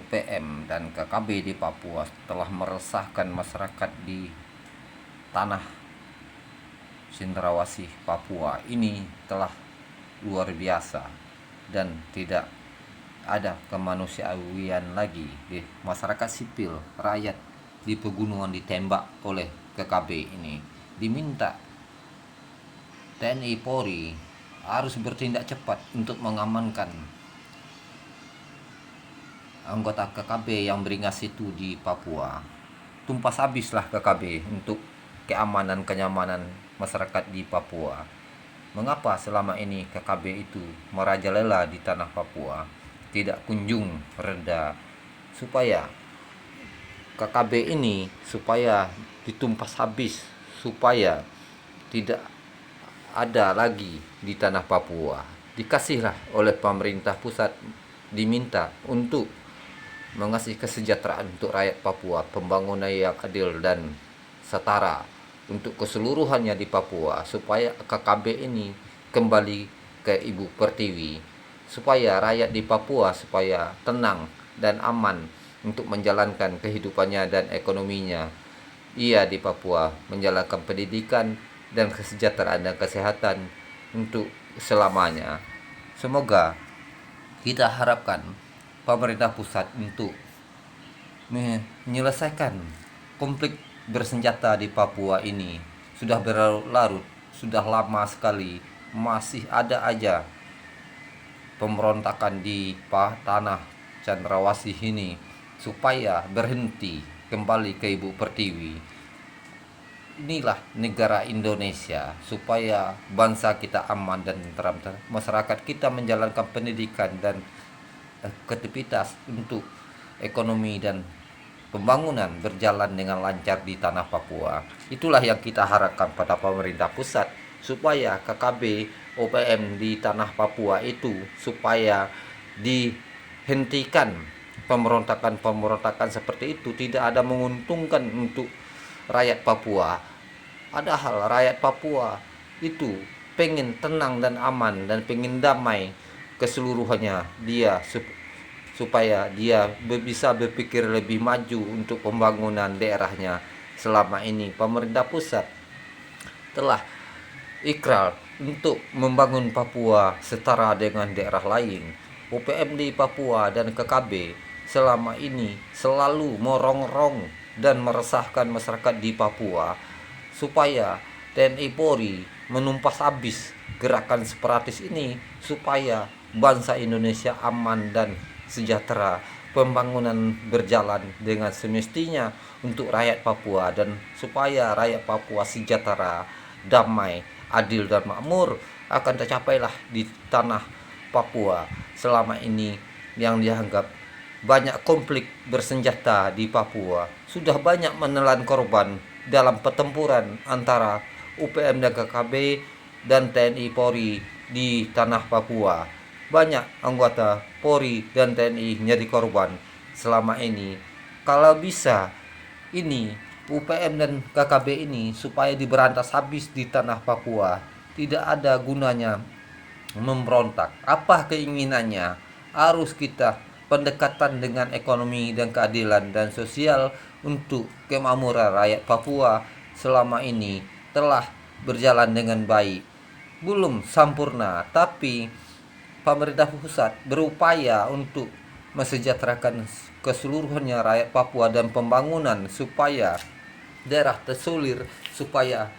UPM dan KKB di Papua telah meresahkan masyarakat di tanah Cendrawasih Papua ini telah luar biasa dan tidak ada kemanusiaan lagi. Di masyarakat sipil, rakyat di pegunungan ditembak oleh KKB ini. Diminta TNI Polri harus bertindak cepat untuk mengamankan anggota KKB yang beringas itu di Papua. Tumpas habislah KKB untuk keamanan-kenyamanan masyarakat di Papua. Mengapa selama ini KKB itu merajalela di tanah Papua, tidak kunjung reda, supaya KKB ini supaya ditumpas habis, supaya tidak ada lagi di tanah Papua. Dikasihlah oleh pemerintah pusat, diminta untuk mengasih kesejahteraan untuk rakyat Papua, pembangunan yang adil dan setara untuk keseluruhannya di Papua, supaya KKB ini kembali ke Ibu Pertiwi, supaya rakyat di Papua supaya tenang dan aman untuk menjalankan kehidupannya dan ekonominya. Ia di Papua menjalankan pendidikan dan kesejahteraan dan kesehatan untuk selamanya. Semoga kita harapkan pemerintah pusat untuk menyelesaikan konflik bersenjata di Papua ini. Sudah berlarut, sudah lama sekali, masih ada aja pemberontakan di tanah Cendrawasih ini, supaya berhenti kembali ke Ibu Pertiwi. Inilah negara Indonesia, supaya bangsa kita aman dan tentram, masyarakat kita menjalankan pendidikan dan aktivitas untuk ekonomi dan pembangunan berjalan dengan lancar di tanah Papua. Itulah yang kita harapkan pada pemerintah pusat, supaya KKB UPM di tanah Papua itu supaya dihentikan. Pemberontakan seperti itu tidak ada menguntungkan untuk rakyat Papua. Padahal rakyat Papua itu pengen tenang dan aman dan pengen damai keseluruhannya, dia supaya dia bisa berpikir lebih maju untuk pembangunan daerahnya. Selama ini pemerintah pusat telah ikrar untuk membangun Papua setara dengan daerah lain. UPM di Papua dan KKB selama ini selalu merongrong dan meresahkan masyarakat di Papua, supaya TNI Polri menumpas habis gerakan separatis ini, supaya bangsa Indonesia aman dan sejahtera, pembangunan berjalan dengan semestinya untuk rakyat Papua, dan supaya rakyat Papua sejahtera, damai, adil dan makmur akan tercapailah di tanah Papua. Selama ini yang dianggap banyak konflik bersenjata di Papua, sudah banyak menelan korban dalam pertempuran antara UPM dan KKB dan TNI Polri di tanah Papua. Banyak anggota Polri dan TNI menjadi korban selama ini. Kalau bisa ini UPM dan KKB ini supaya diberantas habis di tanah Papua, tidak ada gunanya memberontak. Apa keinginannya? Harus kita pendekatan dengan ekonomi dan keadilan dan sosial untuk kemakmuran rakyat Papua selama ini telah berjalan dengan baik. Belum sempurna, tapi pemerintah pusat berupaya untuk mesejahterakan keseluruhannya rakyat Papua dan pembangunan supaya daerah tersulir, supaya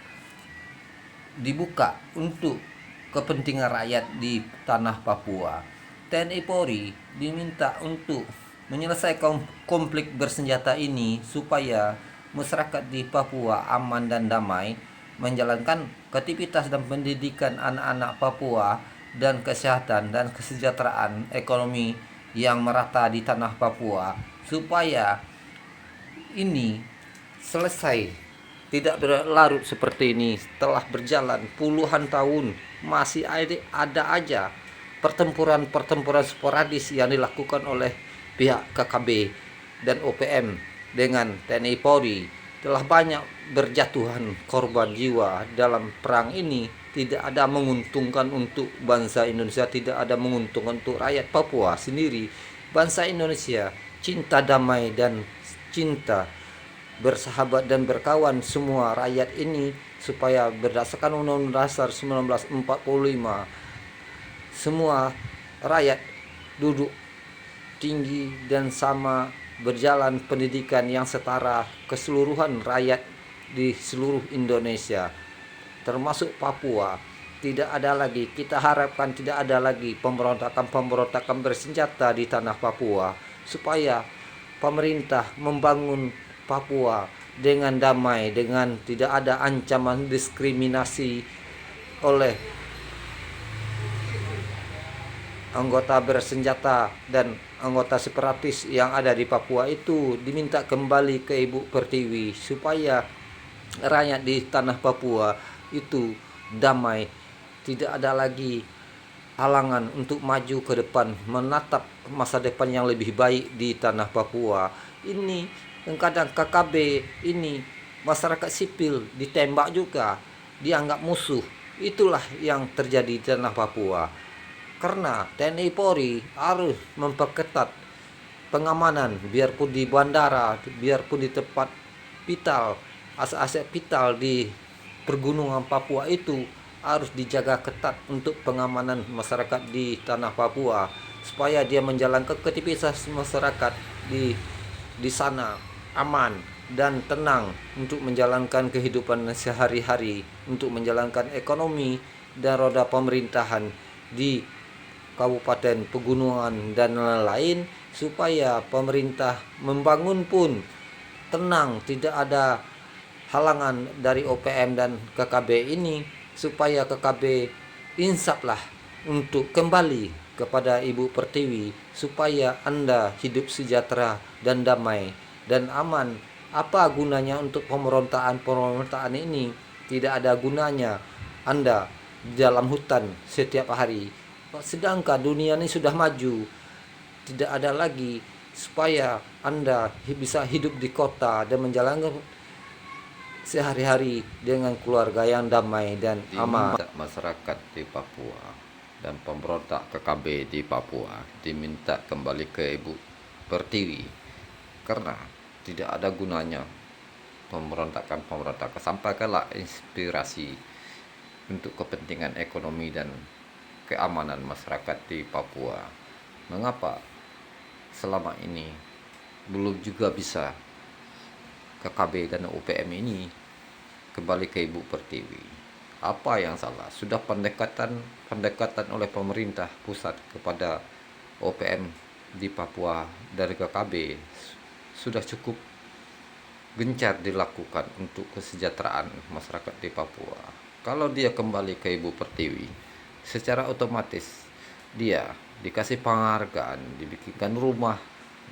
dibuka untuk kepentingan rakyat di tanah Papua. TNI Polri diminta untuk menyelesaikan konflik bersenjata ini supaya masyarakat di Papua aman dan damai, menjalankan aktivitas dan pendidikan anak-anak Papua, dan kesehatan dan kesejahteraan ekonomi yang merata di tanah Papua, supaya ini selesai, tidak berlarut seperti ini. Telah berjalan puluhan tahun, masih ada aja pertempuran sporadis yang dilakukan oleh pihak KKB dan UPM dengan TNI Polri. Telah banyak berjatuhan korban jiwa dalam perang ini. Tidak ada menguntungkan untuk bangsa Indonesia, tidak ada menguntungkan untuk rakyat Papua sendiri. Bangsa Indonesia cinta damai dan cinta bersahabat dan berkawan semua rakyat ini, supaya berdasarkan Undang-Undang Dasar 1945 semua rakyat duduk tinggi dan sama, berjalan pendidikan yang setara keseluruhan rakyat di seluruh Indonesia, termasuk Papua. Tidak ada lagi, kita harapkan tidak ada lagi pemberontakan bersenjata di tanah Papua, supaya pemerintah membangun Papua dengan damai, dengan tidak ada ancaman diskriminasi oleh anggota bersenjata dan anggota separatis yang ada di Papua. Itu diminta kembali ke Ibu Pertiwi, supaya rakyat di tanah Papua itu damai, tidak ada lagi halangan untuk maju ke depan, menatap masa depan yang lebih baik di tanah Papua. Ini yang kadang KKB ini, masyarakat sipil ditembak juga, dianggap musuh. Itulah yang terjadi di tanah Papua. Karena TNI Polri harus memperketat pengamanan, biarpun di bandara, biarpun di tempat vital, aset-aset vital di pergunungan Papua itu harus dijaga ketat untuk pengamanan masyarakat di tanah Papua, supaya dia menjalankan aktivitas masyarakat di sana aman dan tenang untuk menjalankan kehidupan sehari-hari, untuk menjalankan ekonomi dan roda pemerintahan di kabupaten pegunungan dan lain-lain, supaya pemerintah membangun pun tenang, tidak ada halangan dari OPM dan KKB ini, supaya KKB insaflah untuk kembali kepada Ibu Pertiwi, supaya Anda hidup sejahtera dan damai dan aman. Apa gunanya untuk pemberontakan ini? Tidak ada gunanya Anda di dalam hutan setiap hari. Sedangkan dunia ini sudah maju, tidak ada lagi supaya Anda bisa hidup di kota dan menjalankan sehari-hari dengan keluarga yang damai dan aman. Masyarakat di Papua dan pemberontak KKB di Papua diminta kembali ke Ibu Pertiwi, karena tidak ada gunanya pemberontakan. Sampaikanlah inspirasi untuk kepentingan ekonomi dan keamanan masyarakat di Papua. Mengapa selama ini belum juga bisa KKB dan UPM ini kembali ke Ibu Pertiwi? Apa yang salah? Sudah pendekatan oleh pemerintah pusat kepada OPM di Papua dari KKB sudah cukup gencar dilakukan untuk kesejahteraan masyarakat di Papua. Kalau dia kembali ke Ibu Pertiwi, secara otomatis dia dikasih penghargaan, dibikinkan rumah,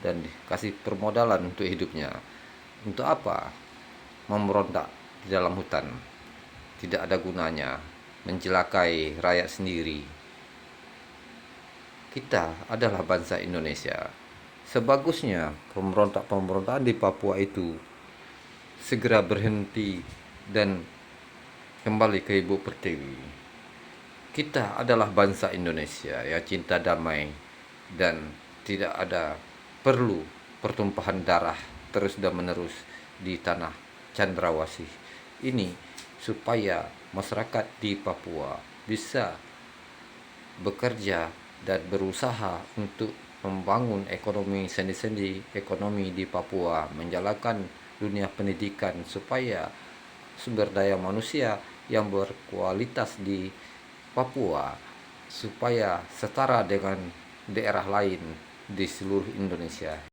dan dikasih permodalan untuk hidupnya. Untuk apa memberontak di dalam hutan? Tidak ada gunanya, mencelakai rakyat sendiri. Kita adalah bangsa Indonesia. Sebagusnya pemberontakan di Papua itu segera berhenti dan kembali ke Ibu Pertiwi. Kita adalah bangsa Indonesia yang cinta damai, dan tidak ada perlu pertumpahan darah terus dan menerus di tanah cendrawasih ini, supaya masyarakat di Papua bisa bekerja dan berusaha untuk membangun ekonomi sendi-sendi ekonomi di Papua, menjalankan dunia pendidikan, supaya sumber daya manusia yang berkualitas di Papua supaya setara dengan daerah lain di seluruh Indonesia.